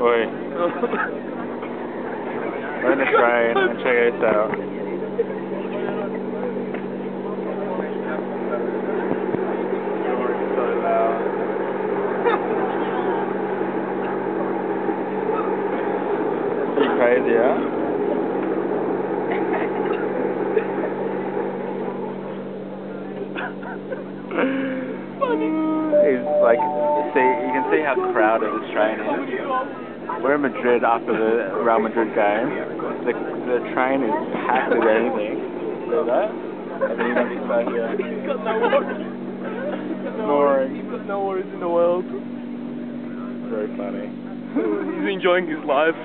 Oi. We're in the train and check this out. Snoring so loud. Pretty crazy, huh? He's like, you can see how crowded this train is. We're in Madrid after the Real Madrid game. The train is packed with anything. See that? And then you got this guy here. He's got no worries. Snoring. He's got no worries in the world. Very funny. He's enjoying his life.